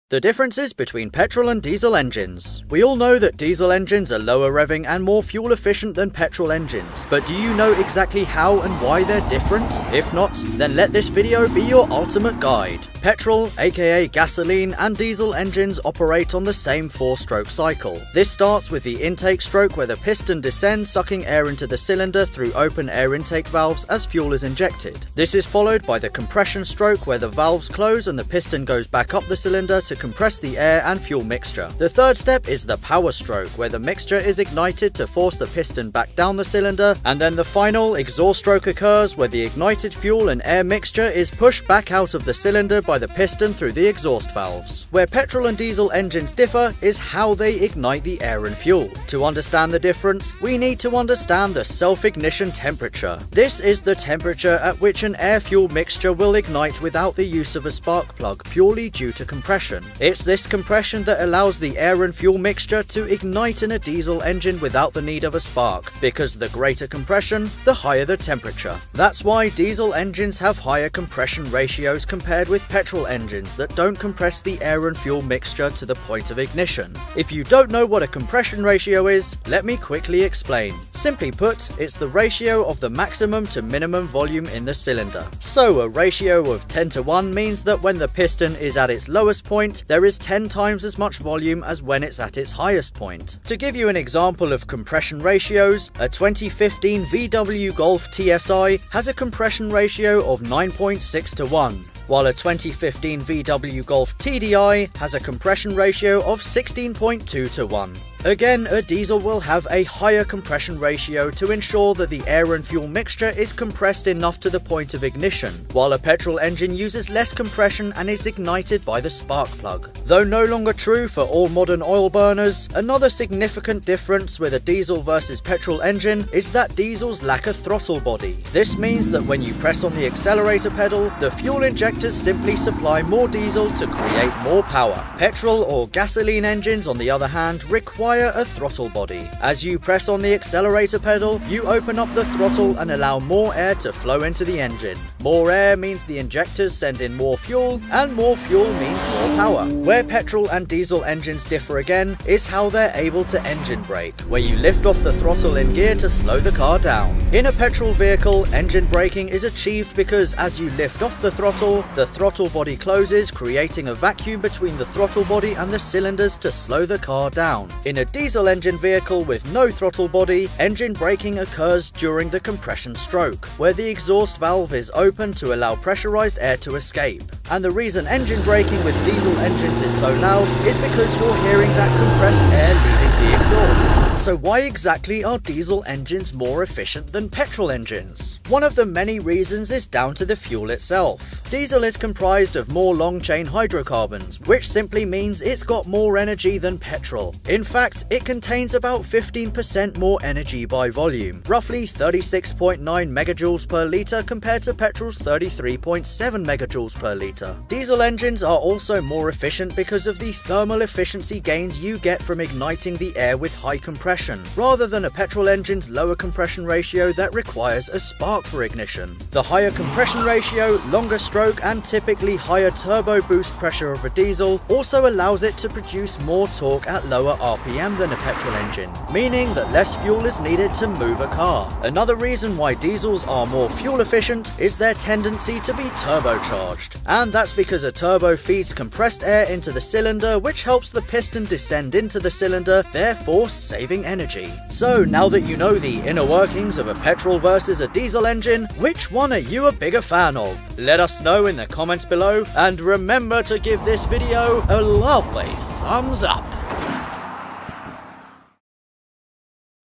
The differences between petrol and diesel engines. We all know that diesel engines are lower revving and more fuel efficient than petrol engines, but do you know exactly how and why they're different? If not, then let this video be your ultimate guide. Petrol, aka gasoline, and diesel engines operate on the same 4-stroke cycle. This starts with the intake stroke where the piston descends, sucking air into the cylinder through open air intake valves as fuel is injected. This is followed by the compression stroke where the valves close and the piston goes back up the cylinder to compress the air and fuel mixture. The third step is the power stroke where the mixture is ignited to force the piston back down the cylinder, and then the final exhaust stroke occurs where the ignited fuel and air mixture is pushed back out of the cylinder by the piston through the exhaust valves. Where petrol and diesel engines differ is how they ignite the air and fuel. To understand the difference, we need to understand the self-ignition temperature. This is the temperature at which an air-fuel mixture will ignite without the use of a spark plug purely due to compression. It's this compression that allows the air and fuel mixture to ignite in a diesel engine without the need of a spark, because the greater compression, the higher the temperature. That's why diesel engines have higher compression ratios compared with petrol engines that don't compress the air and fuel mixture to the point of ignition. If you don't know what a compression ratio is, let me quickly explain. Simply put, it's the ratio of the maximum to minimum volume in the cylinder. So a ratio of 10:1 means that when the piston is at its lowest point, there is 10 times as much volume as when it's at its highest point. To give you an example of compression ratios, a 2015 VW Golf TSI has a compression ratio of 9.6:1. while a 2015 VW Golf TDI has a compression ratio of 16.2:1. Again, a diesel will have a higher compression ratio to ensure that the air and fuel mixture is compressed enough to the point of ignition, while a petrol engine uses less compression and is ignited by the spark plug. Though no longer true for all modern oil burners, another significant difference with a diesel versus petrol engine is that diesels lack a throttle body. This means that when you press on the accelerator pedal, the fuel injectors simply supply more diesel to create more power. Petrol or gasoline engines, on the other hand, require a throttle body. As you press on the accelerator pedal, you open up the throttle and allow more air to flow into the engine. More air means the injectors send in more fuel, and more fuel means more power. Where petrol and diesel engines differ again is how they're able to engine brake, where you lift off the throttle in gear to slow the car down. In a petrol vehicle, engine braking is achieved because as you lift off the throttle body closes, creating a vacuum between the throttle body and the cylinders to slow the car down. In a diesel engine vehicle with no throttle body, engine braking occurs during the compression stroke, where the exhaust valve is open to allow pressurized air to escape. And the reason engine braking with diesel engines is so loud is because you're hearing that compressed air leaving the exhaust. So why exactly are diesel engines more efficient than petrol engines? One of the many reasons is down to the fuel itself. Diesel is comprised of more long-chain hydrocarbons, which simply means it's got more energy than petrol. In fact, it contains about 15% more energy by volume, roughly 36.9 megajoules per litre compared to petrol's 33.7 megajoules per litre. Diesel engines are also more efficient because of the thermal efficiency gains you get from igniting the air with high compression, rather than a petrol engine's lower compression ratio that requires a spark for ignition. The higher compression ratio, longer stroke, and typically higher turbo boost pressure of a diesel also allows it to produce more torque at lower RPM than a petrol engine, meaning that less fuel is needed to move a car. Another reason why diesels are more fuel efficient is their tendency to be turbocharged, and that's because a turbo feeds compressed air into the cylinder, which helps the piston descend into the cylinder, therefore saving energy. So now that you know the inner workings of a petrol versus a diesel engine, which one are you a bigger fan of? Let us know in the comments below, and remember to give this video a lovely thumbs up.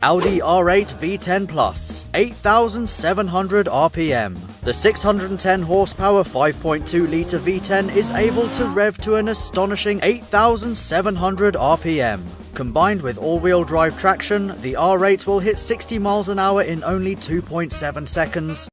Audi R8 V10 Plus, 8,700 RPM. The 610 horsepower 5.2 litre V10 is able to rev to an astonishing 8,700 RPM. Combined with all-wheel drive traction, the R8 will hit 60 miles an hour in only 2.7 seconds,